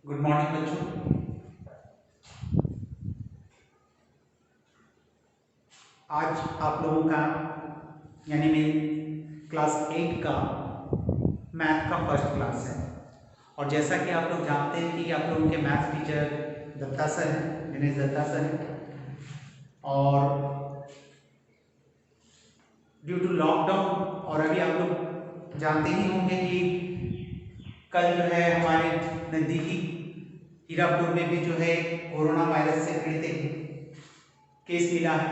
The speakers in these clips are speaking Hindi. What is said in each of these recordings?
गुड मॉर्निंग बच्चों। आज आप लोगों का यानी मेरी क्लास 8 का मैथ का फर्स्ट क्लास है। और जैसा कि आप लोग जानते हैं कि आप लोगों के मैथ टीचर दत्ता सर हैं, दिनेश दत्ता सर हैं। और ड्यू टू लॉकडाउन और अभी आप लोग जानते ही होंगे कि कल जो है हमारे नज़दीकी हीरापुर में भी जो है कोरोना वायरस से पीड़ित एक केस मिला है,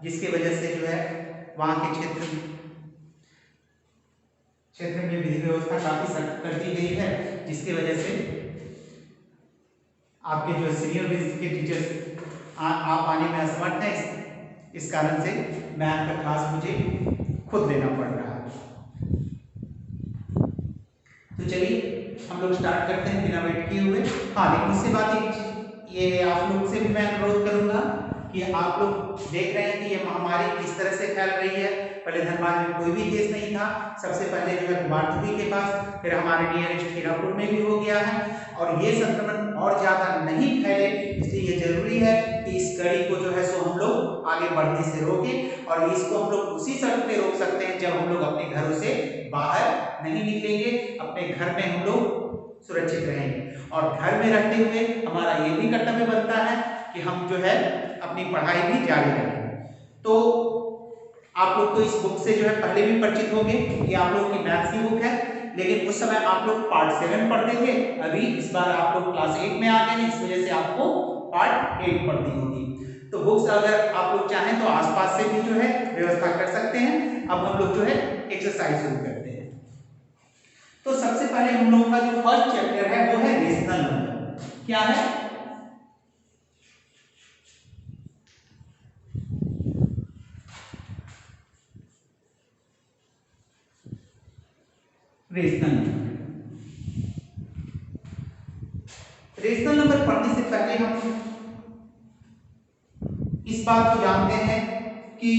जिसके वजह से जो है वहाँ के क्षेत्र में विधि व्यवस्था काफी सख्त कर दी गई है, जिसके वजह से आपके जो सीनियर के टीचर्स आप आने में असमर्थ हैं। इस कारण से मैथ का क्लास मुझे खुद लेना पड़ रहा है। तो चलिए हम लोग स्टार्ट करते हैं बिना वेट किए हुए। हाँ, लेकिन उससे बात ये आप लोग से भी मैं अनुरोध करूंगा कि आप लोग देख रहे हैं कि ये महामारी किस तरह से फैल रही है। पहले धनबाद में कोई भी केस नहीं था, सबसे पहले जो है कुमारटुली के पास, फिर हमारे नियरेस्ट हीरापुर में भी हो गया है। और ये संक्रमण और ज्यादा नहीं फैले, इसलिए ये जरूरी है कि इस कड़ी को जो है सो हम लोग आगे बढ़ने से रोकें। और इसको हम लोग उसी शर्त पे रोक सकते हैं जब हम लोग अपने घरों से बाहर नहीं निकलेंगे, अपने घर में हम लोग सुरक्षित रहेंगे। और घर में रहते हुए हमारा ये भी कर्तव्य बनता है कि हम जो है अपनी पढ़ाई भी जारी रखें। तो आप लोग तो इस बुक से जो है पहले भी परिचित होंगे, ये आप लोग की मैथ्स की बुक है, लेकिन उस समय आप लोग पार्ट 7 पढ़ते थे। अभी इस बार आप लोग क्लास 8 में आ गए हैं, इस वजह से आपको पार्ट 8 पढ़नी होगी। तो बुक्स अगर आप लोग चाहें तो आसपास से भी जो है व्यवस्था कर सकते हैं। अब हम लोग जो है एक्सरसाइज शुरू करते हैं। तो सबसे पहले हम लोगों का जो फर्स्ट चैप्टर है वो है रेशनल नंबर। क्या है? Rational number. रेशनल नंबर पढ़ने से पहले हम इस बात को जानते हैं कि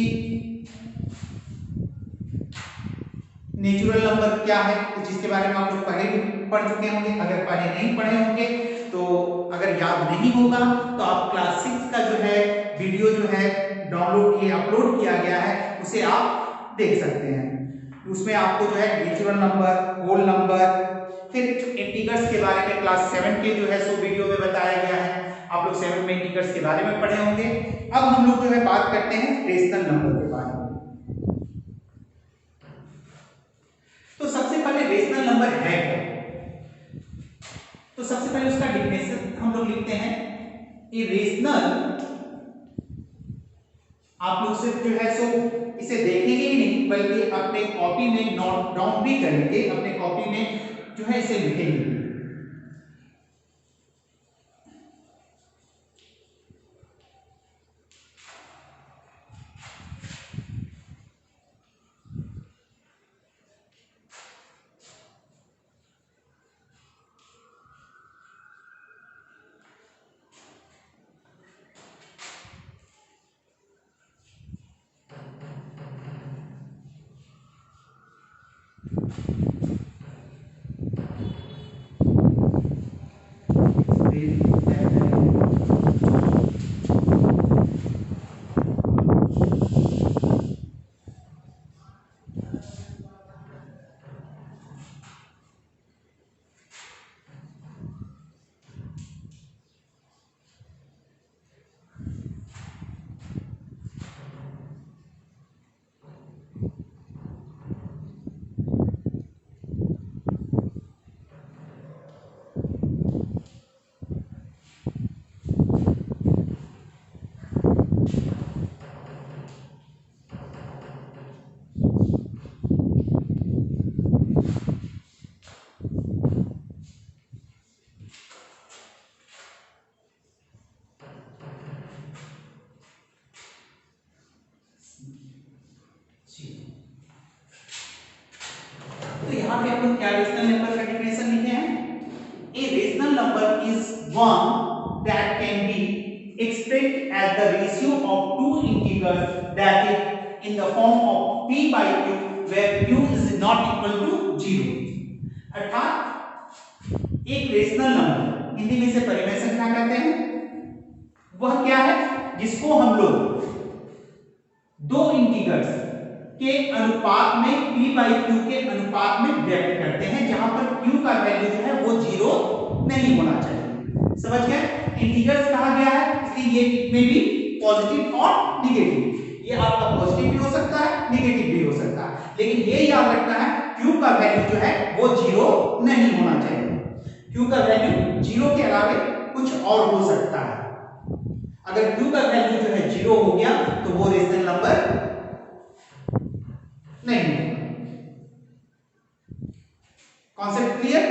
नेचुरल नंबर क्या है, जिसके बारे में आप लोग पहले भी पढ़ चुके होंगे। अगर पहले नहीं पढ़े होंगे तो अगर याद नहीं होगा तो आप क्लास 6 का जो है वीडियो जो है डाउनलोड किए अपलोड किया गया है, उसे आप देख सकते हैं। उसमें आपको जो है नेचुरल नंबर, होल नंबर, फिर इंटीग्रल्स के बारे में क्लास 7 के जो है सो वीडियो में बताया गया है। आप लोग 7 में इंटीग्रल्स के बारे में पढ़े होंगे। अब हम लोग जो है बात करते हैं रेशनल नंबर के बारे में। तो सबसे पहले रेशनल नंबर है क्या? तो सबसे पहले उसका डिफिनेशन हम लोग लिखते हैं। ए रेशनल, आप लोग सिर्फ जो है सो इसे देखेंगे ही नहीं बल्कि अपने कॉपी में नोट डाउन भी करेंगे, अपने कॉपी में जो है इसे लिखेंगे। तो यहाँ पे हम लोग क्या रेशनल नंबर का डेफिनेशन लिखे हैं? A rational number is one that can be expressed as the ratio of two integers that is in the form of p by q where q is not equal to 0। अर्थात एक रेशनल नंबर हिंदी में इसे परिमेय संख्या कहते हैं। वह क्या है जिसको हम लोग दो इंटीजर्स के अनुपात में p बाई q के अनुपात में व्यक्त करते हैं, जहां पर q का वैल्यू जो है वो 0 नहीं होना चाहिए। समझ गए? इंटीजर्स कहा गया है इसलिए ये में भी पॉजिटिव और निगेटिव, ये आपका पॉजिटिव भी हो सकता है निगेटिव भी हो सकता है, लेकिन ये याद रखना है q का वैल्यू जो है वो 0 नहीं होना चाहिए। q का वैल्यू 0 के अलावा कुछ और हो सकता है। अगर q का वैल्यू जो है 0 हो गया तो वो रेशनल नंबर नहीं होगा। Concept clear?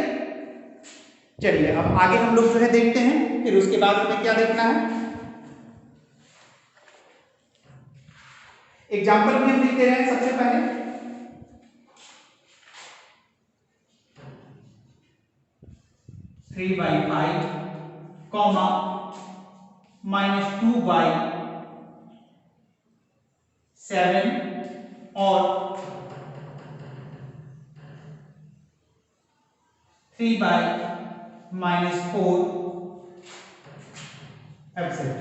चलिए अब आगे हम लोग जो है देखते हैं, फिर उसके बाद हमें क्या देखना है। एग्जाम्पल भी हम लिखते रहे सबसे पहले। थ्री बाई फाइव कॉमा -2/7 और 3/-4 एब्सेंट।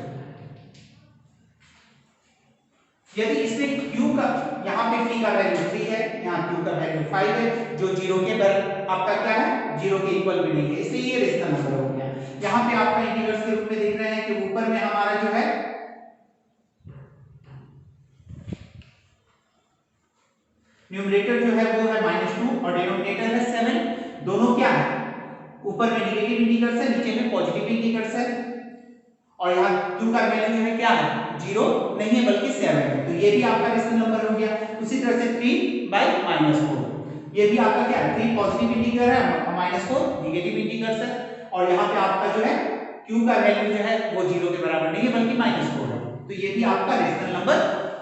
यदि इसमें q का यहाँ पे t का वैल्यू 3 है, यहाँ q का वैल्यू 5 है, जो 0 के बराबर आपका क्या है 0 के इक्वल भी नहीं है, इसलिए ये रेशनल नंबर हो गया। यहाँ पे आपका इंटीजर्स के रूप में देख रहे हैं कि ऊपर में हमारा जो है न्यूमरेटर जो है वो है -2 और डिनोमिनेटर है 7। दोनों क्या है, ऊपर में नेगेटिव इंटीजर्स है, नीचे में पॉजिटिव इंटीजर्स है, और यहाँ q का वैल्यू है क्या है 0 नहीं है बल्कि 7 है, तो ये भी आपका रेशनल नंबर हो गया। उसी तरह से 3/-4 ये भी आपका क्या है 3 पॉजिटिव इंटीजर है, -4 नेगेटिव इंटीजर्स है, और यहाँ पे आपका जो है q का वैल्यू जो है वो 0 के बराबर नहीं है बल्कि -4 है, तो ये भी आपका रेशनल नंबर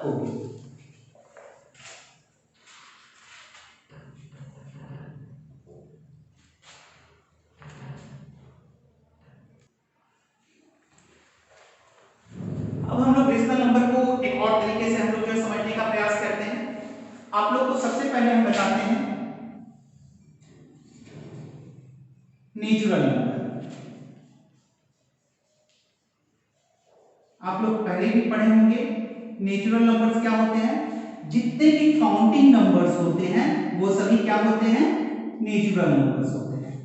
हो गया। अब हम लोग रेशनल नंबर को एक और तरीके से हम लोग जो समझने का प्रयास करते हैं। आप लोग को सबसे पहले हम बताते हैं नेचुरल नंबर। आप लोग पहले भी पढ़े होंगे नेचुरल नंबर्स क्या होते हैं, जितने भी काउंटिंग नंबर्स होते हैं वो सभी क्या होते हैं नेचुरल नंबर्स होते हैं।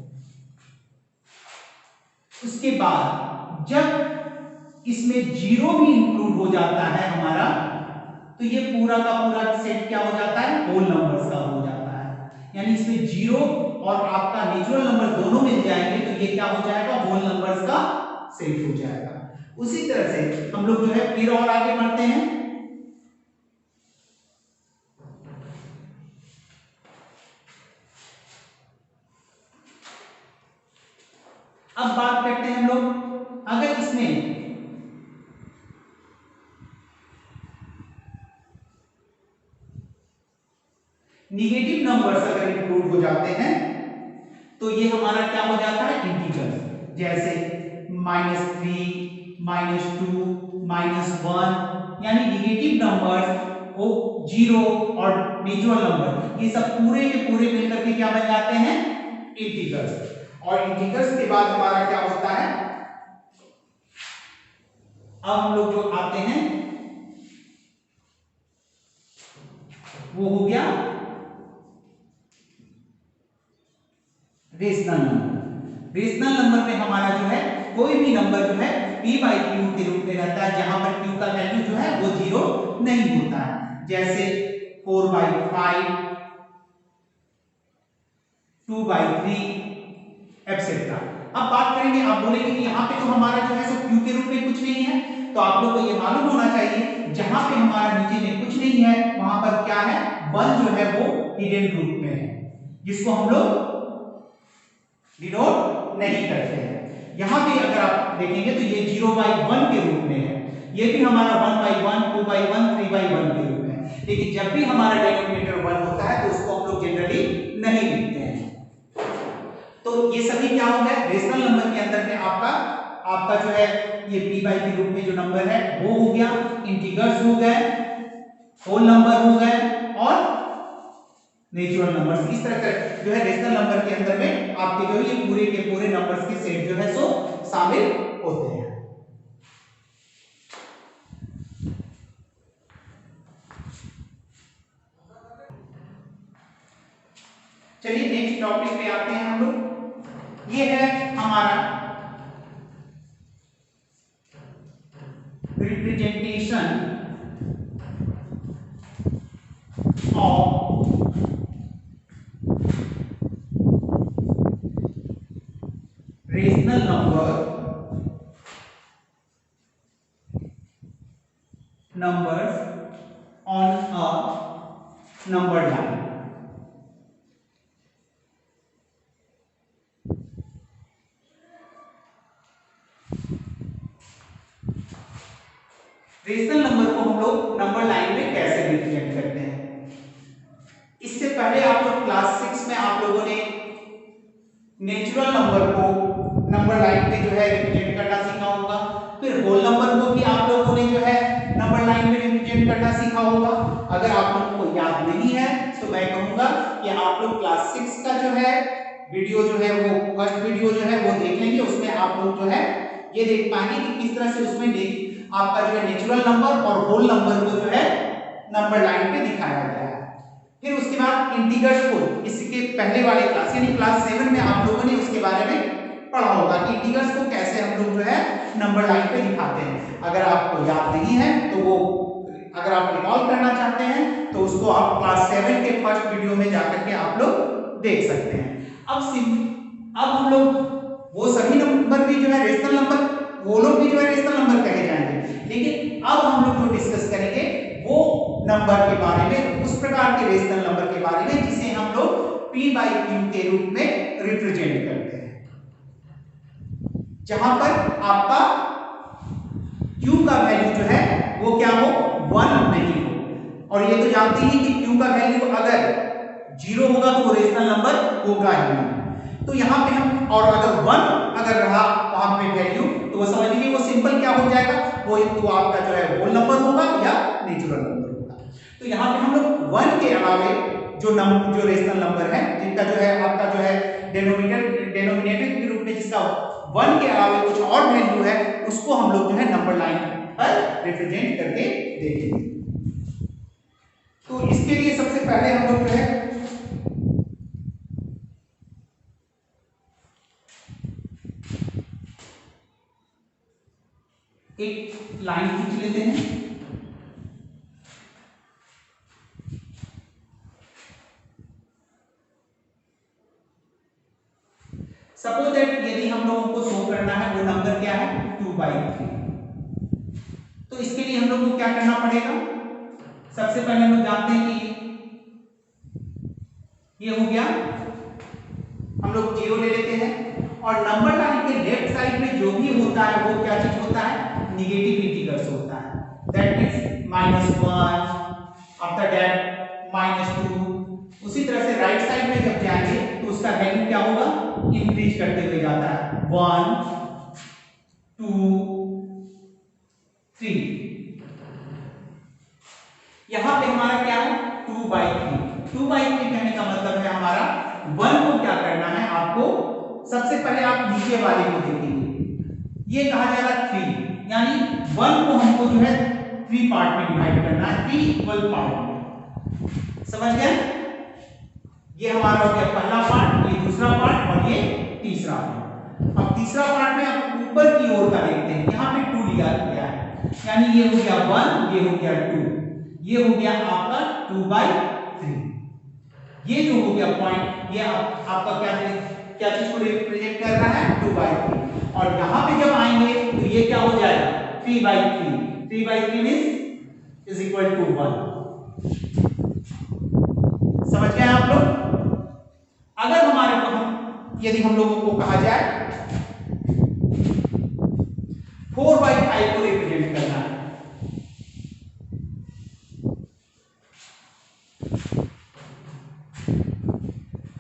उसके बाद जब इसमें 0 भी इंक्लूड हो जाता है हमारा, तो ये पूरा का पूरा सेट क्या हो जाता है होल नंबर्स का हो जाता है। यानी इसमें 0 और आपका नेचुरल नंबर दोनों मिल जाएंगे तो ये क्या हो जाएगा होल नंबर्स का सेट हो जाएगा। उसी तरह से हम लोग जो है फिर और आगे बढ़ते हैं। अब बात करते हैं हम लोग, अगर इसमें निगेटिव नंबर्स अगर इंक्लूड हो जाते हैं तो ये हमारा क्या हो जाता है इंटीजर, जैसे -3 -2 -1, यानी निगेटिव नंबर्स को 0 और नेचुरल नंबर ये सब पूरे के पूरे मिलकर के क्या बन जाते हैं इंटीजर्स। और इंटीजर्स के बाद हमारा क्या होता है, अब हम लोग जो आते हैं वो हो गया रेशनल नंबर। रेशनल नंबर में हमारा जो है कोई भी नंबर जो है p/q के रूप में रहता है, जहां पर q का वैल्यू जो है वो 0 नहीं होता है, जैसे 4/5 2/3 एटसेट्रा। अब बात करेंगे, आप बोलेंगे कि यहाँ पे तो हमारा जो है सो q के रूप में कुछ नहीं है, तो आप लोग को ये मालूम होना चाहिए जहां पे हमारा नीचे में कुछ नहीं है वहां पर क्या है 1 जो है वो हिडन रूप में है, जिसको हम लोग डिनोट नहीं करते हैं। यहां पे अगर आप देखेंगे तो ये 0/1 के रूप में है, ये भी हमारा 1/1 2/1 3/1 के रूप में है, लेकिन जब भी हमारा डिनोमिनेटर 1 होता है तो उसको हम लोग जनरली नहीं लिखते हैं। तो ये सभी क्या हो गए रेशनल नंबर के अंदर में आपका जो है ये p के रूप में जो नंबर है वो हो गया, इंटीजर्स हो गए, होल नंबर हो गए और नेचुरल नंबर्स। इस तरह का जो है रेशनल नंबर के अंदर में आपके जो ये पूरे के पूरे नंबर्स के सेट जो है सो शामिल होते हैं। चलिए नेक्स्ट टॉपिक पे आते हैं हम लोग। ये है हमारा representation of rational numbers on a number line। Rational number को हम लोग नंबर लाइन में कैसे रिप्रेजेंट करते हैं। इससे पहले आप लोग क्लास 6 में आप लोगों ने नेचुरल नंबर को नंबर लाइन पे जो है रिप्रेजेंट करना सीखा होगा। फिर होल नंबर को भी आप लोगों ने जो है नंबर लाइन में रिप्रेजेंट करना सीखा होगा। अगर आप लोगों को याद नहीं है तो मैं कहूंगा कि आप लोग क्लास 6 का जो है वीडियो जो है वो फर्स्ट वीडियो जो है वो देख लेंगे। उसमें आप लोग जो है ये देख पाएंगे कि किस तरह से उसमें आपका जो है नेचुरल नंबर और होल नंबर को जो है नंबर लाइन पे दिखाया गया है। फिर उसके बाद इंटीजर्स को, इसके पहले वाले क्लास यानी क्लास 7 में आप लोगों ने उसके बारे में पढ़ा होगा कि इंटीजर्स को कैसे हम लोग जो है नंबर लाइन पे दिखाते हैं। अगर आपको याद नहीं है तो वो अगर आप रिकॉल करना चाहते हैं तो उसको आप क्लास 7 के फर्स्ट वीडियो में जाकर के आप लोग देख सकते हैं। अब हम लोग वो सभी नंबर भी जो है रेशनल नंबर, वो लोग भी जो है रेशनल नंबर कहे जाएंगे, लेकिन अब हम लोग जो डिस्कस करेंगे वो नंबर के बारे में, उस प्रकार के रेशनल नंबर के बारे में जिसे हम लोग p बाई q के रूप में रिप्रेजेंट करते हैं, जहां पर आपका q का वैल्यू जो है वो क्या हो, 1 नहीं हो। और ये तो जानते ही कि q का वैल्यू अगर 0 होगा तो वो रेशनल नंबर होगा ही नहीं। तो यहाँ पे हम, और अगर 1 अगर रहा वहां पे वैल्यू, तो वो समझ लीजिए वो सिंपल क्या हो जाएगा, वो तो आपका जो है होल नंबर होगा या नेचुरल नंबर होगा। तो यहाँ पे हम लोग 1 के अलावे जो रेशनल नंबर है जिनका जो है आपका जो है डिनोमिनेटर के रूप में जिसका 1 के अलावे कुछ और वैल्यू है, उसको हम लोग जो है नंबर लाइन पर रिप्रेजेंट करके देखेंगे। तो इसके लिए सबसे पहले हम लोग जो है एक लाइन खींच लेते हैं। सपोज दैट यदि हम लोगों को शो करना है वो नंबर क्या है, 2/3। तो इसके लिए हम लोग को क्या करना पड़ेगा, सबसे पहले हम लोग जानते हैं कि ये हो गया, हम लोग 0 ले लेते हैं और नंबर लाइन के लेफ्ट साइड में जो भी होता है वो क्या चीज होता है, नेगेटिव इंटीजर्स होता है। That means -1, after that -2। उसी तरह से राइट साइड में जब जाएंगे तो उसका वैल्यू क्या होगा, इंक्रीज करते हुए जाता है, 1 2 3। यहां पे हमारा क्या है, 2/3। 2/3 कहने का मतलब है हमारा 1 को क्या करना है आपको, सबसे पहले आप नीचे वाले को देखेंगे, ये कहा जाएगा 3, यानी 1 को हमको जो है 3 पार्ट में डिवाइड करना है, 3 इक्वल पार्ट में। समझ गए, ये हमारा हो गया पहला पार्ट, ये दूसरा पार्ट और ये तीसरा पार्ट। अब तीसरा पार्ट में आप ऊपर की ओर का देखते हैं, यहाँ पे 2 लिया गया है, यानी ये हो गया 1, ये हो गया 2, ये हो गया आपका 2/3। ये जो हो गया पॉइंट, ये आपका क्या चीज को रिप्रेजेंट कर रहा है, 2/3। और यहां पे जब आएंगे तो ये क्या हो जाएगा, 3/3। 3/3 मींस इज इक्वल टू 1। समझ गए आप लोग। अगर हमारे को यदि हम लोगों को कहा जाए 4/5 को रिप्रेजेंट करना है,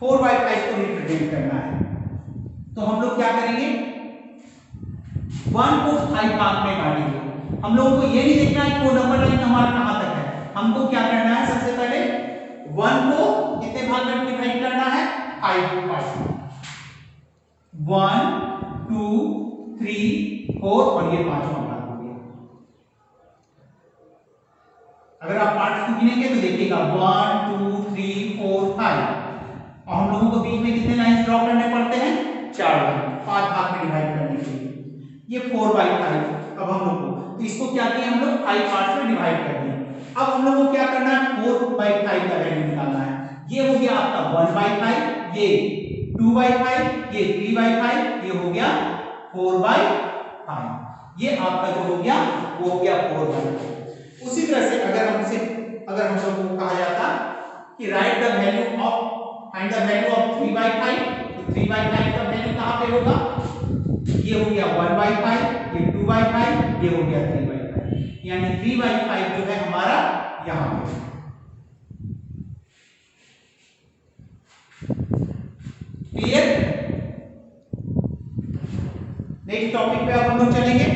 4/5 को रिप्रेजेंट करना है, तो हम लोग क्या करेंगे, 1 को 5 भाग में बांटेंगे। हम लोगों को ये नहीं देखना है कि वो नंबर लाइन हमारा कहां तक है, हमको क्या करना है, सबसे पहले 1 को कितने भाग में डिवाइड करना है? 5 पार्ट। 1 2 3 4 और ये पांचवा भाग हो गया। अगर आप पार्ट्स को गिनेंगे तो देखिएगा 1 2 3 4 5 और हम लोगों को बीच में कितने लाइंस ड्रॉ करने पड़ते हैं? 4 लाइन, 5 भाग में डिवाइड करने के लिए। ये 4/5 अब हम लोग को, तो इसको क्या किया हम लोग? 5 पार्ट्स में डिवाइड कर दिए। अब हम लोग को क्या करना है? 4/5 का वैल्यू निकालना है। ये हो गया आपका 1/5, ये 2/5, ये 3/5, ये हो गया 4/5। ये आपका जो हो गया वो हो गया 4/5। उसी तरह से अगर हम लोग को कहा जाता कि right the value of find the value of 3/5, तो 3/5 का वैल्यू कहां पे होगा? ये हो गया 1/5, ये 2/5, ये हो गया 3/5, यानी 3/5 जो है हमारा यहां पे। क्लियर? नेक्स्ट टॉपिक पे अब हम लोग चलेंगे।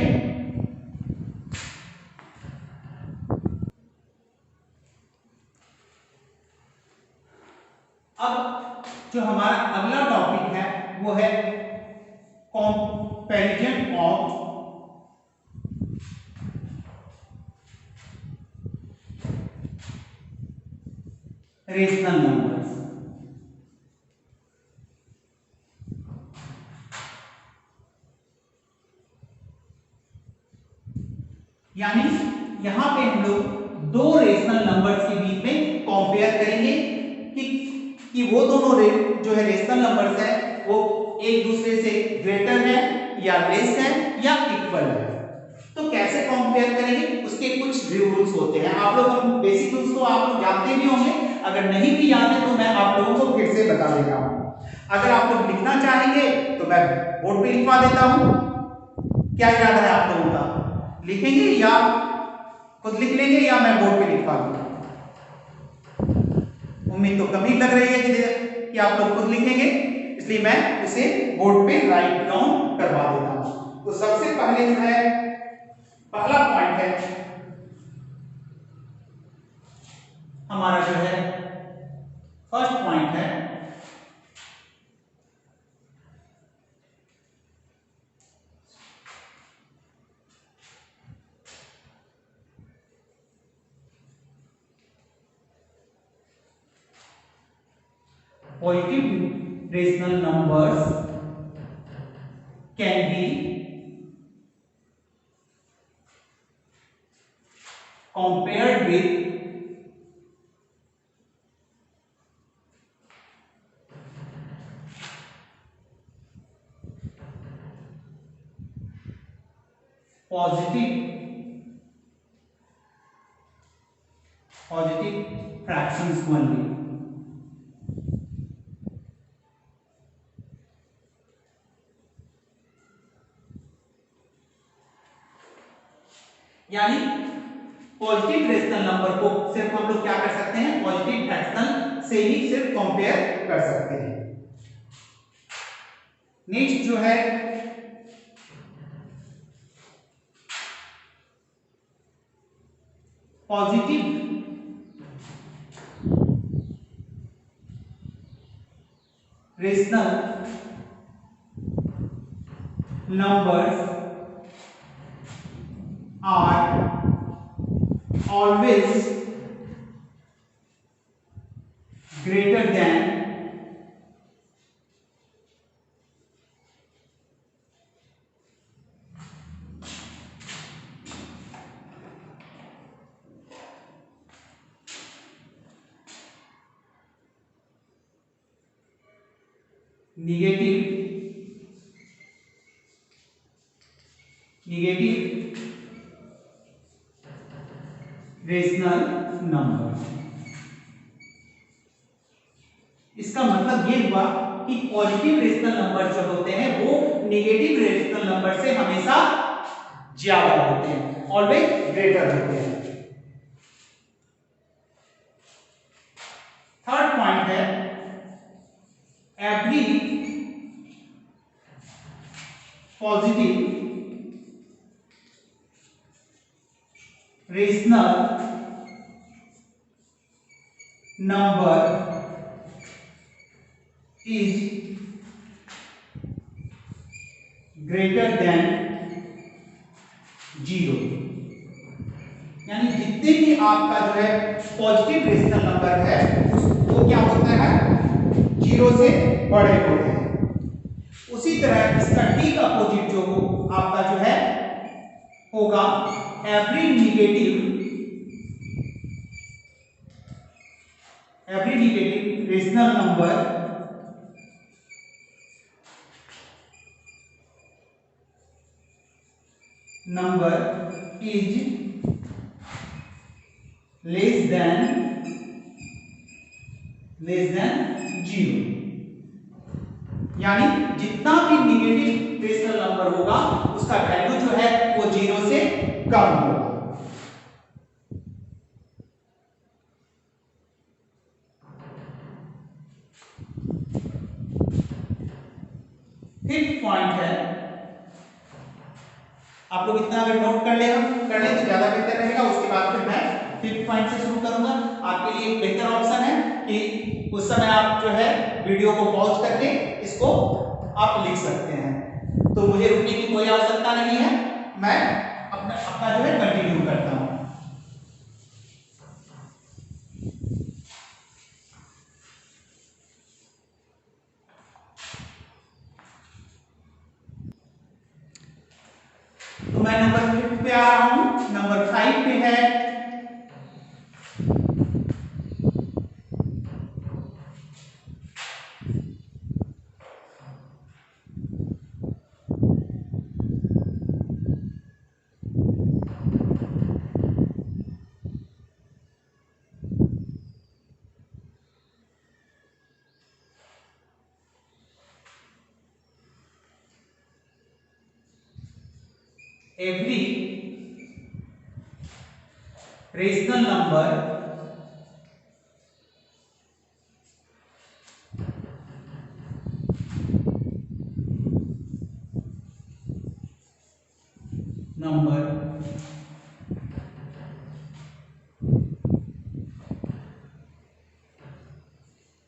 अब जो हमारा अगला टॉपिक है वो है कंपैरिजन ऑफ रेशनल नंबर्स। यानी यहां पे हम लोग दो रेशनल नंबर्स के बीच में कंपेयर करेंगे कि वो दोनों जो है रेशनल नंबर्स है वो एक दूसरे से ग्रेटर है या लेस है या इक्वल है। तो कैसे कंपेयर करेंगे? उसके कुछ रूल्स होते हैं। आप लोग बेसिक रूल्स तो आप लोग जानते भी होंगे, अगर नहीं भी जानते तो मैं आप लोगों को फिर से बता देता हूं। अगर आप लोग लिखना चाहेंगे तो मैं बोर्ड पे लिखवा देता हूं। क्या इरादा है आप लोगों का? लिखेंगे या खुद लिख लेंगे या मैं बोर्ड पे लिखवा दूंगा? उम्मीद तो कम ही लग रही है कि आप लोग खुद लिखेंगे, इसलिए मैं उसे बोर्ड पे राइट डाउन करवा देता हूं। तो सबसे पहले जो है पहला पॉइंट है हमारा जो है फर्स्ट पॉइंट है positive rational numbers can be compared with positive fractions only। यानी पॉजिटिव रेशनल नंबर को सिर्फ हम लोग क्या कर सकते हैं? पॉजिटिव फ्रैक्शनल से ही सिर्फ कंपेयर कर सकते हैं। नेक्स्ट जो है positive rational numbers are always greater than negative rational number. इसका मतलब ये हुआ कि पॉजिटिव रेशनल नंबर जो होते हैं वो नेगेटिव रेशनल नंबर से हमेशा ज्यादा होते हैं, ऑलवेज ग्रेटर होते हैं। थर्ड पॉइंट है every positive rational number is greater than 0, यानी जितने भी आपका जो है पॉजिटिव रेशनल नंबर है वो क्या होता है 0 से बड़े होते हैं। उसी तरह इसका ठीक अपोजिट जो आपका जो है होगा every negative rational number is less than 0, यानी जितना भी नेगेटिव रेशनल नंबर होगा उसका वैल्यू जो है वो 0 से कम होगा। फिफ्थ पॉइंट है, आप लोग इतना अगर नोट कर ले तो ज्यादा बेहतर रहेगा। उसके बाद फिर मैं फिफ्थ पॉइंट से शुरू करूंगा। आपके लिए एक बेहतर ऑप्शन है कि उस समय आप जो है वीडियो को पॉज करके इसको आप लिख सकते हैं, तो मुझे रुकने की कोई आवश्यकता नहीं है, मैं अपना जो है कंटिन्यू करता हूं। तो मैं नंबर 5 पे आ रहा हूं। नंबर 5 पे है every rational number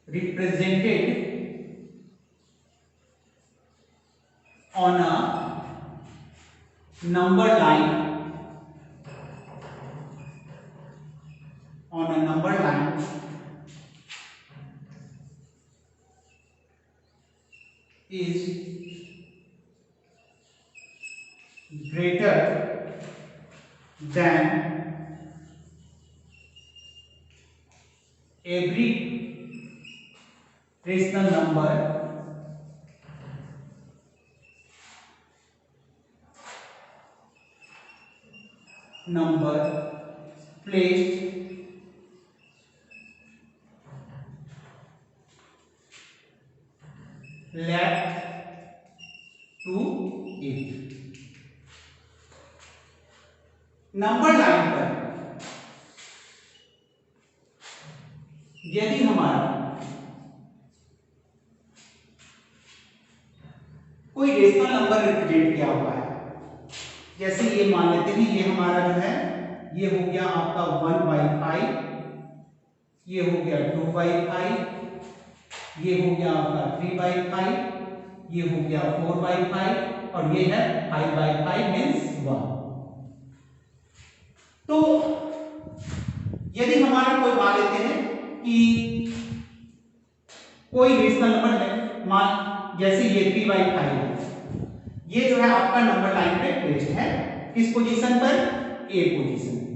represented on a number line is greater than every rational number placed left to it। Number line पर यदि हमारा कोई रेशनल नंबर रिप्रेजेंट किया हुआ है, जैसे ये मान लेते हैं ये हमारा जो है ये हो गया आपका 1/5, ये हो गया 2/5, ये हो गया आपका 3/5, ये हो गया 4/5 और ये है 5/5 मींस 1। तो यदि हमारा कोई मान लेते हैं कि कोई रेशनल नंबर है, मान जैसे ये 3/5 है, ये जो है आपका नंबर लाइन पे प्लेस्ड है किस पोजीशन पर, ए पोजीशन पे।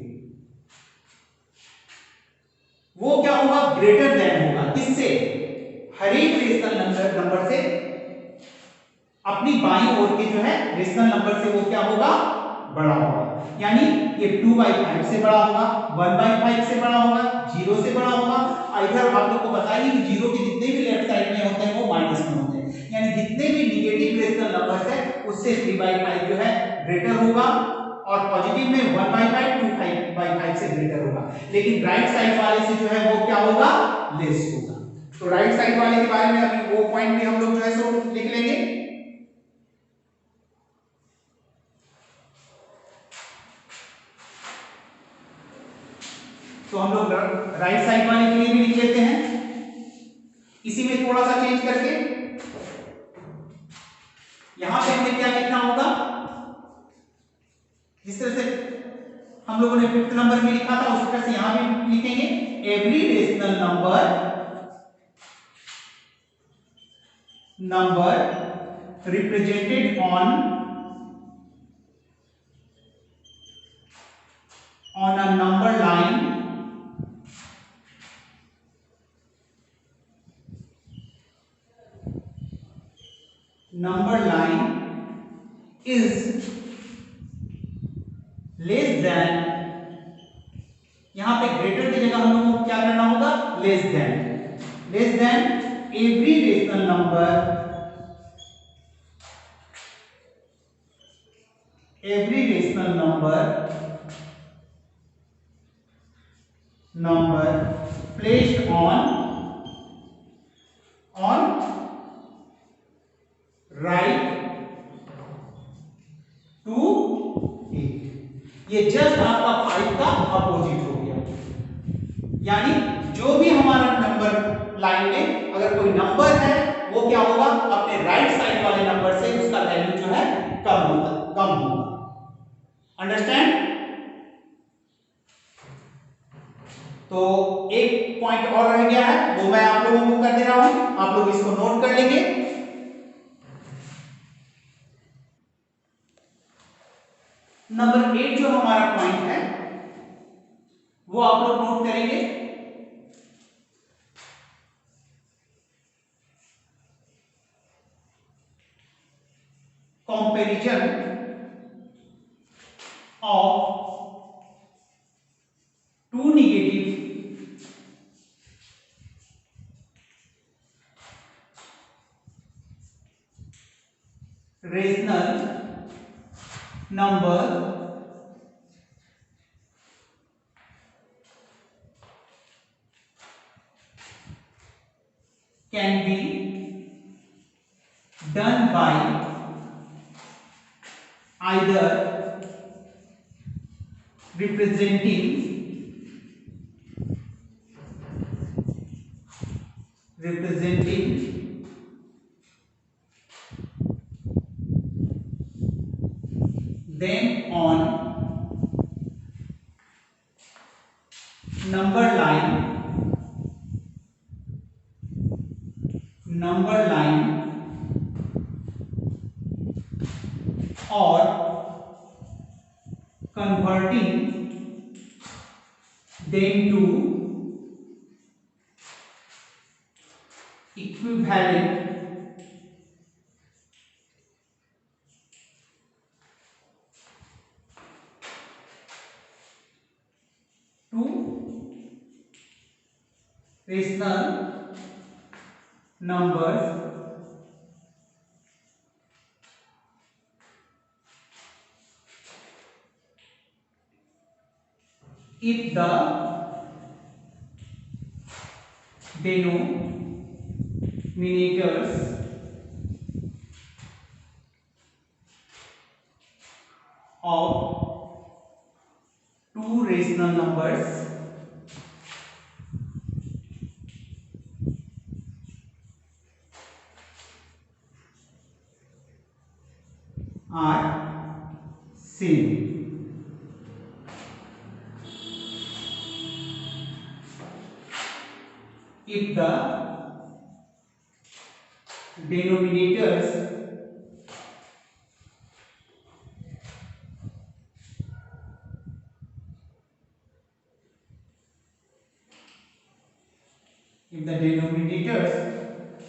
वो क्या होगा ग्रेटर देन होगा किससे, हर एक रेशनल नंबर से अपनी बाईं ओर के जो है रेशनल नंबर से वो क्या होगा बड़ा होगा, यानी ये 2/5 से बड़ा होगा, 1/5 से बड़ा होगा, 0 से बड़ा होगा। इधर आप लोग को बताइए कि 0 के जितने भी लेफ्ट साइड में होते हैं वो माइनस में होते हैं, यानी जितने भी नेगेटिव रेशनल नंबर्स है उससे 3/5 जो है ग्रेटर होगा और पॉजिटिव में 1/5 2/5 से ग्रेटर होगा, लेकिन राइट साइड वाले से जो है वो क्या होगा लेस होगा। तो राइट साइड वाले के बारे में अभी वो पॉइंट भी हम लोग जो है सो लिख लेंगे। तो हम लोग राइट साइड वाले के लिए भी लिख लेते हैं, इसी में थोड़ा सा चेंज करके यहां पे हमें क्या लिखना होगा, जिस तरह से हम लोगों ने फिफ्थ नंबर में लिखा था उसी तरह से यहां भी लिखेंगे, every rational number represented on a number line is less than, यहां पे ग्रेटर की जगह हम लोगों को क्या करना होगा, less than every rational number placed on right to it, ये जस्ट आपका 5 का अपोजिट हो गया। यानी जो भी हमारा नंबर लाइन में अगर कोई नंबर है वो क्या होगा, अपने राइट साइड वाले नंबर से उसका वैल्यू जो है कम होगा। अंडरस्टैंड? तो एक पॉइंट और रह गया है, वो मैं आप लोगों को कर दे रहा हूं, आप लोग इसको नोट कर लेंगे। नंबर 8 जो हमारा पॉइंट है वो आप लोग नोट करेंगे। Comparison of two negative rational number can be done by either representing them on number line or converting them to equivalent to rational numbers if the denominators of two rational numbers are same. If the denominators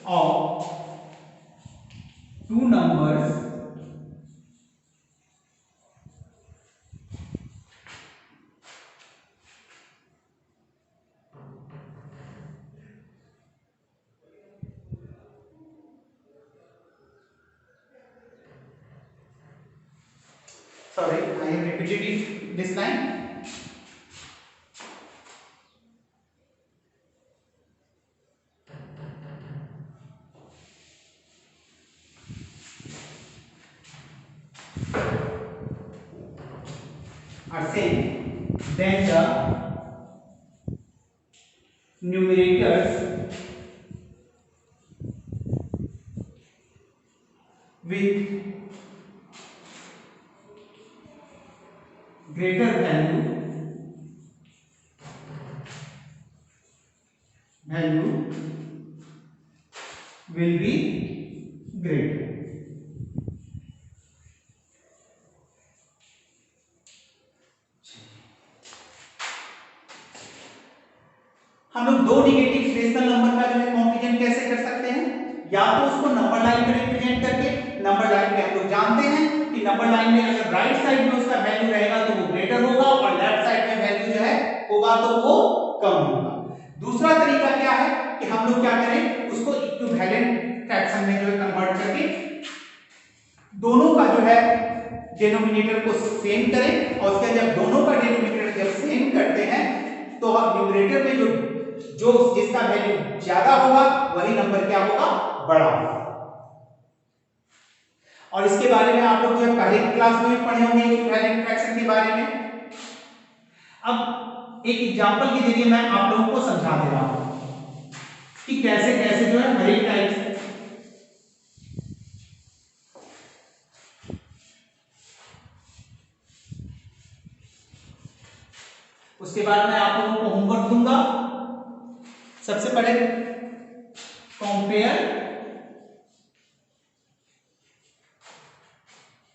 of two numbers sorry, I have repeated this line. Are same, then the numerators with greater value will be greater. हम लोग दो नेगेटिव रेशनल नंबर का जो है कॉम्प्लीमेंट कैसे कर सकते हैं, या तो उसको नंबर लाइन में रिप्रेजेंट करके, नंबर लाइन में हम लोग जानते हैं कि नंबर लाइन में अगर राइट साइड में उसका वैल्यू रहेगा तो वो ग्रेटर होगा और लेफ्ट साइड में वैल्यू जो है होगा तो वो कम होगा। दूसरा तरीका क्या है कि हम लोग क्या करें, उसको इक्विवेलेंट फ्रैक्शन में जो है कन्वर्ट करके दोनों का जो है डिनोमिनेटर को सेम करें, और उसके जब दोनों का डिनोमिनेटर जब सेम करते हैं तो न्यूमरेटर में जो जिसका वैल्यू ज्यादा होगा वही नंबर क्या होगा, बड़ा होगा। और इसके बारे में आप लोग जो है पहले की क्लास में भी पढ़े होंगे इक्विवेलेंट फ्रैक्शन के बारे में। अब एक एग्जांपल के जरिए मैं आप लोगों को समझा दे रहा हूं कि कैसे कैसे जो है हर एक टाइप से उसके बाद मैं आप लोगों को होमवर्क दूंगा। सबसे पहले compare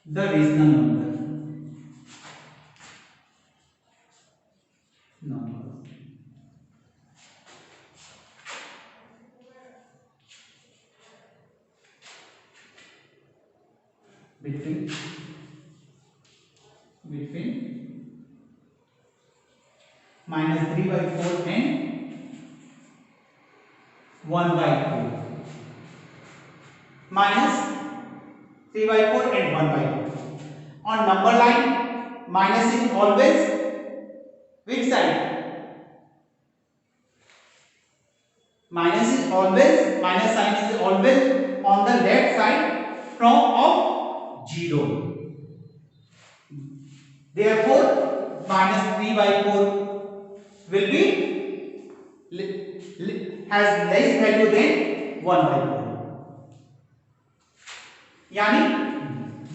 the regional number between -3/4 and 1/4, -3/4 and 1/4. On number line, minus is always which side? Minus sign is always on the left side from of 0. Therefore, -3/4 will be has less value than 1/4. यानी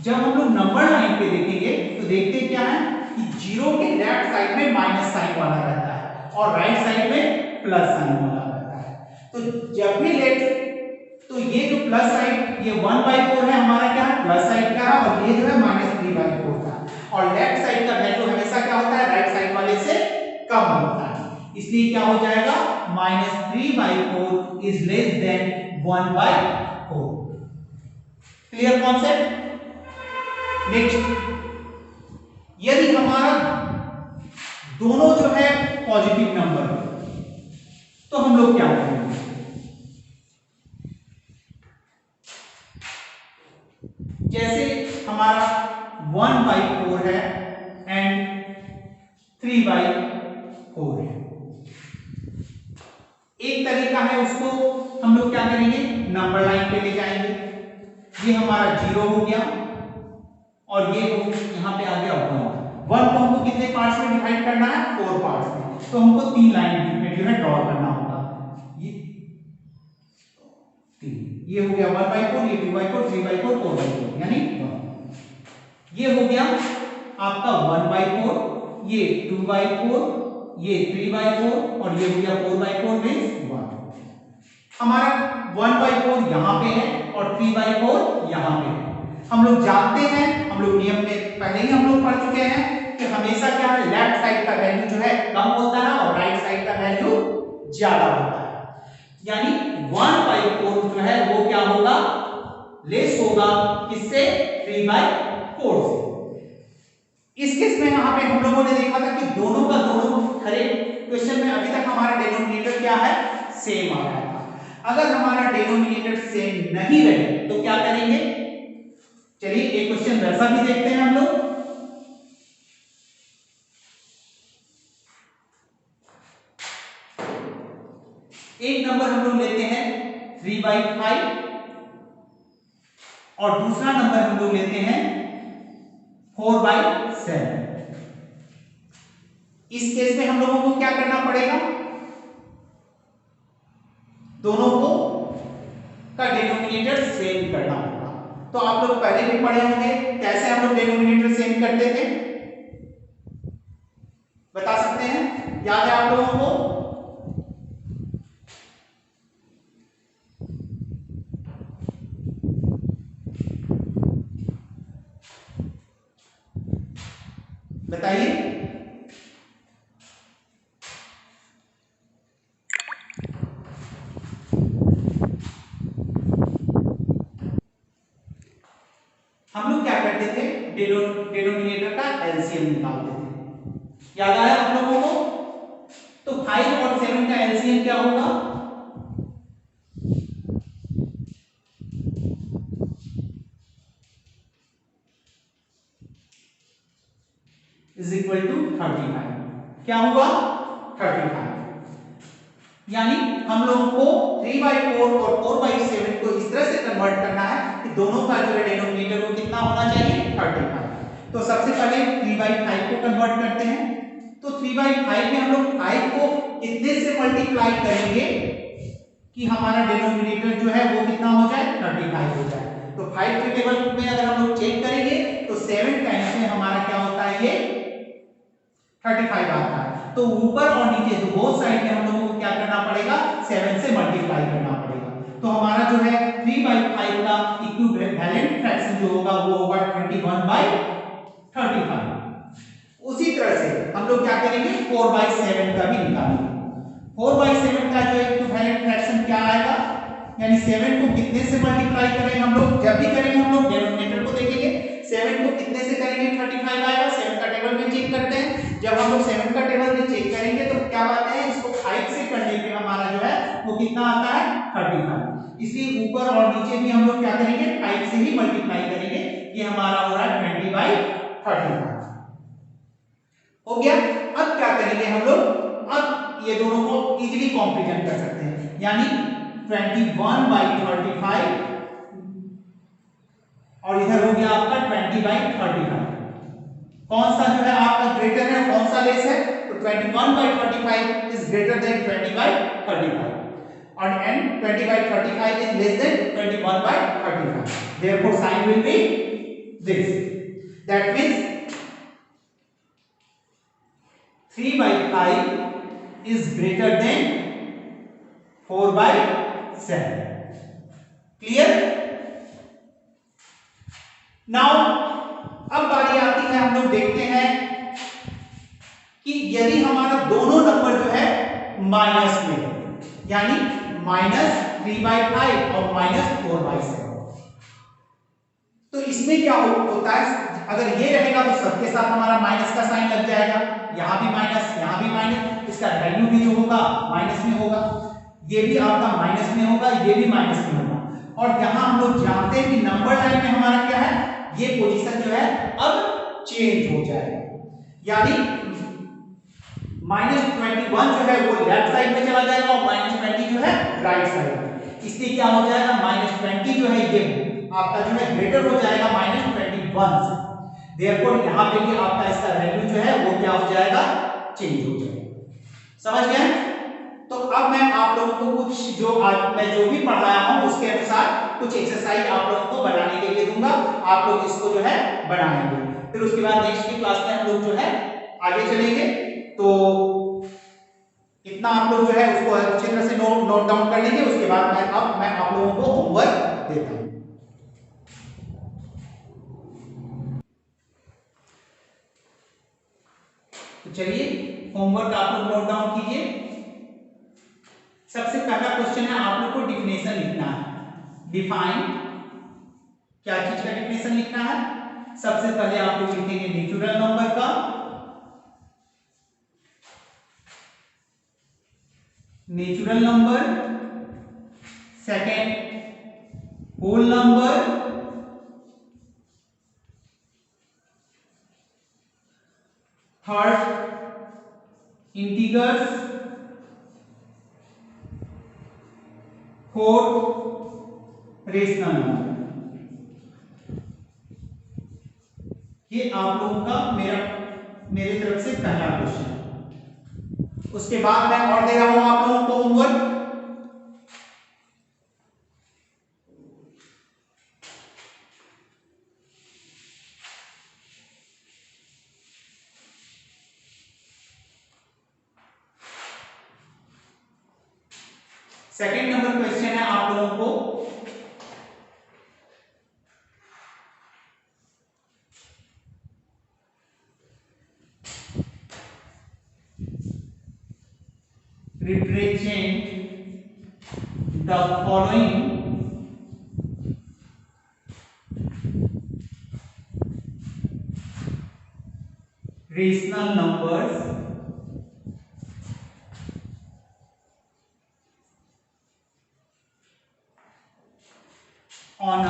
जब हम लोग नंबर लाइन पे देखेंगे तो देखते क्या है कि 0 के लेफ्ट साइड में माइनस साइन वाला रहता है और राइट साइड में प्लस साइन वाला रहता है। तो जब भी तो ये जो प्लस साइड, ये 1/4 है हमारा क्या है, प्लस साइड का है, और ये जो है -3/4 का, और लेफ्ट साइड का वैल्यू हमेशा क्या होता है, राइट साइड वाले से कम होता है। इसलिए क्या हो जाएगा, -3/4 is less than 1/4। Clear concept. Next, यदि हमारा दोनों जो है पॉजिटिव नंबर तो हम लोग क्या करेंगे, जैसे हमारा 1/4 है एंड 3/4 है। एक तरीका है, उसको हम लोग क्या करेंगे, नंबर लाइन पे ले जाएंगे। ये हमारा 0 हो गया और ये यहां पे आ गया 1 को हमको कितने पार्ट्स में डिवाइड करना है, 4 पार्ट्स में, तो हमको 3 लाइन में जो है ड्रॉ करना होगा। ये 3, ये हो गया 1/4, ये 2/4, 3/4, 4/4, यानी 1। ये हो गया आपका 1/4, ये 2/4, ये 3/4 और ये हो गया 4/4 मींस 1। हमारा 1/4 यहां पे है और 3/4 यहां पे है। हम लोग जानते हैं, हम लोग नियम में पहले ही हम लोग पढ़ चुके हैं कि हमेशा क्या है, लेफ्ट साइड का वैल्यू जो है कम होता है और राइट साइड का वैल्यू ज्यादा होता है। यानी 1/4 जो है वो क्या होगा, लेस होगा किससे, 3/4 से। इस केस में यहां पे हम लोगों ने देखा था कि दोनों का दोनों, हर एक क्वेश्चन में अभी तक हमारा डिनोमिनेटर क्या है, सेम आ रहा था। अगर हमारा डिनोमिनेटर सेम नहीं रहे तो क्या करेंगे, चलिए एक क्वेश्चन वैसा भी देखते हैं हम लोग। एक नंबर हम लोग लेते हैं 3/5 और दूसरा नंबर हम लोग लेते हैं 4/7। इस केस में हम लोगों को क्या करना पड़ेगा, दोनों को का डिनोमिनेटर सेम करना होगा। तो आप लोग पहले भी पढ़े होंगे कैसे हम लोग डिनोमिनेटर सेम करते थे, बता सकते हैं, याद है आप लोगों को? बताइए। हम लोग क्या करते थे, डिनोमिनेटर का एलसीएम निकालते थे, याद आया आप लोगों को? तो 5 और 7 का एलसीएम क्या होगा? Is equal to 35। क्या हुआ? 35। यानी हम लोगों को 3/4 और 4/7 को इस तरह से कन्वर्ट करना है कि दोनों का जो डिनोमिनेटर वो कितना होना चाहिए? 35। तो सबसे पहले 3/5 को कन्वर्ट करते हैं। तो 3/5 में हम लोग 5 को कितने से मल्टीप्लाई करेंगे कि हमारा डिनोमिनेटर जो है वो कितना हो जाए? 35 हो जाए। तो 5 के टेबल में अगर हम लोग चेक करेंगे तो 7 टाइम्स में हमारा क्या होता है? ये 35 आता है। तो ऊपर और नीचे बोथ साइड में हम लोगों को क्या करना पड़ेगा? 7 से मल्टीप्लाई करना पड़ेगा। तो हमारा जो है 3/5 का इक्विवेलेंट फ्रैक्शन जो होगा वो होगा 21/35। उसी तरह से हम लोग क्या करेंगे? 4/7 का भी निकालेंगे। 4/7 का जो इक्विवेलेंट फ्रैक्शन क्या आएगा? यानी 7 को कितने से मल्टीप्लाई करेंगे हम लोग? जब भी करेंगे हम लोग डिनोमिनेटर को देखेंगे, 7 को कितने से करेंगे? 35 आएगा। 7 का टेबल में चेक करते हैं। जब हम लोग 7 का टेबल में चेक करेंगे तो क्या बात है? इसको 5 से करने पे हमारा जो है वो कितना आता है? 35। इसलिए ऊपर और नीचे भी हम लोग क्या करेंगे? 5 से ही मल्टीप्लाई करेंगे। ये हमारा हो रहा है 20/35। हो गया। अब क्या करेंगे हम लोग? अब ये दोनों को इजीली कॉम्प्लीमेंट कर सकते हैं, यानी 21/35 और इधर हो गया आपका 20/35। कौन सा जो है आपका ग्रेटर है, कौन सा लेस है? तो 21/35 इज ग्रेटर देन 20/35 और and 20/35 is less than 21/35. Therefore sign will be this. That means 3/5 is greater than 4/7. Clear? Now अब बारी आती है, हम लोग देखते हैं कि यदि हमारा दोनों नंबर जो है माइनस में, यानी -3/5 और -4/7, तो इसमें क्या होता है? अगर ये रहेगा तो सबके साथ हमारा माइनस का साइन लग जाएगा, यहां भी माइनस, यहां भी माइनस, इसका वैल्यू भी जो होगा माइनस में होगा, ये भी आपका माइनस में होगा, ये भी माइनस में होगा। और यहां हम लोग जानते हैं कि नंबर लाइन में हमारा क्या है? ये पोजीशन जो है अब चेंज हो जाएगा, यानी -21 जो है वो लेफ्ट साइड में चला जाएगा और -20 जो है राइट साइड में। इसलिए क्या हो जाएगा? -20 जो है ये आपका जो है ग्रेटर हो जाएगा -21 से। देयरफॉर यहां पे भी आपका इसका वैल्यू जो है वो क्या हो जाएगा? चेंज हो जाएगा। समझ गए? तो अब मैं आप लोगों को कुछ जो आज मैं जो भी पढ़ाया हूं उसके अनुसार कुछ एक्सरसाइज आप लोगों को बनाने के लिए दूंगा। आप लोग इसको जो है बनाएंगे, फिर उसके बाद नेक्स्ट की क्लास में हम लोग जो है आगे चलेंगे। तो इतना आप लोग जो है उसको अच्छी तरह से नोट डाउन कर लेंगे। उसके बाद मैं आप लोगों को होमवर्क देता हूं। तो चलिए होमवर्क आप लोग नोट डाउन कीजिए। सबसे पहला क्वेश्चन है, आप लोग को डिफिनेशन लिखना है। डिफाइन, क्या चीज का डिफिनेशन लिखना है? सबसे पहले आप लोग लिखेंगे नेचुरल नंबर का, natural number, second whole number, third integers, fourth rational number. ये आप लोगों का मेरे तरफ से पहला क्वेश्चन। उसके बाद मैं और दे रहा हूं आप लोगों को होमवर्क। सेकंड नंबर क्वेश्चन है आप लोगों को, represent the following rational numbers on a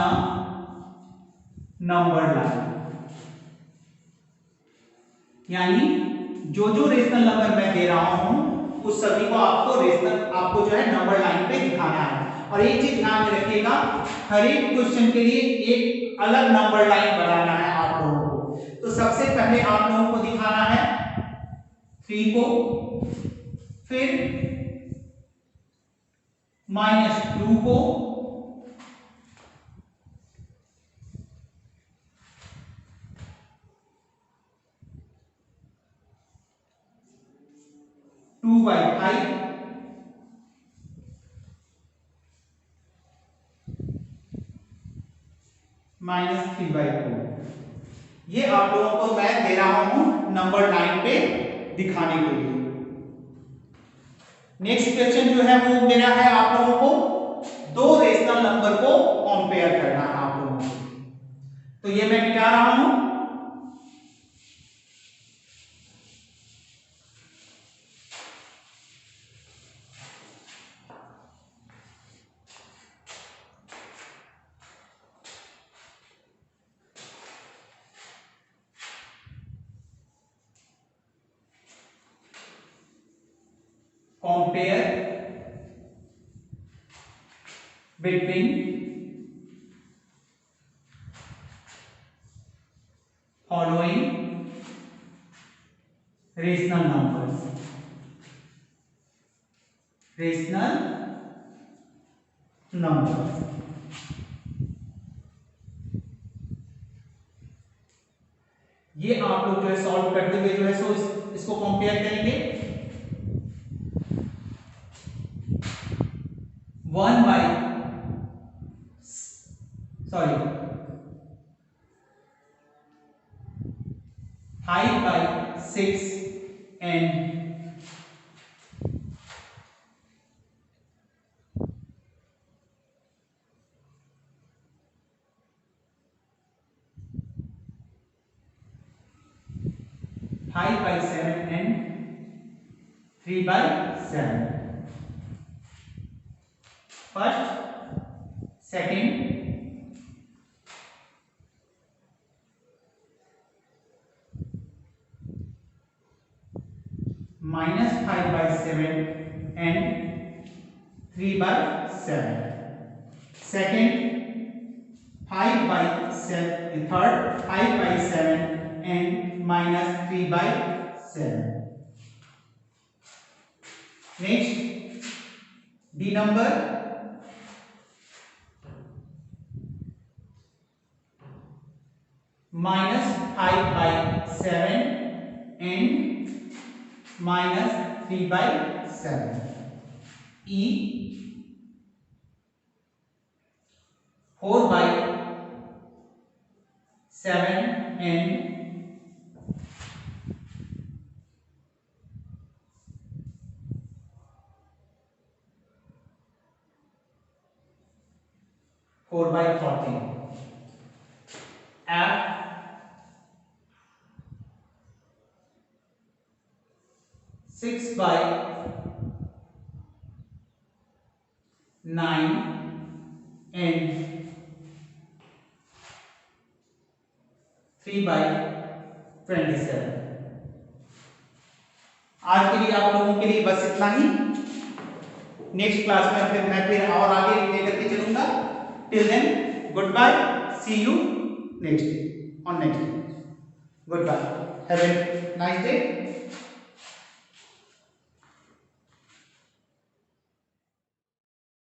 number line। यानी जो जो रेशनल नंबर मैं दे रहा हूं उस सभी को आपको जो है नंबर लाइन पे दिखाना है। और एक चीज ध्यान में रखिएगा, हर एक क्वेश्चन के लिए एक अलग नंबर लाइन बनाना है आप लोगों को। तो सबसे पहले आप लोगों को दिखाना है 3 को, फिर -2 को, (2/5) -3/4। ये आप लोगों को मैं दे रहा हूं नंबर लाइन पे दिखाने के लिए। नेक्स्ट क्वेश्चन जो है वो मेरा है आप लोगों को दो रेशनल नंबर को कंपेयर करना है आप लोगों को। तो ये मैं मिटा रहा हूं, compare between following rational numbers। rational numbers ये आप लोग जो है सॉल्व करते हुए जो है सो इसको कंपेयर करेंगे। 5/6 and 5/7 and 3/7। First, second, -5/7 and 3/7। Second 5/7, third 5/7 and -3/7। Next D number -5/7 and -3/7। E 4/7 and 4/14। F 6/9 and 3/27। आज के लिए आप लोगों के लिए बस इतना ही। नेक्स्ट क्लास में मैं फिर और आगे लेकर के चलूंगा। Till then good bye, see you next day, on next day. Good bye, have a nice day.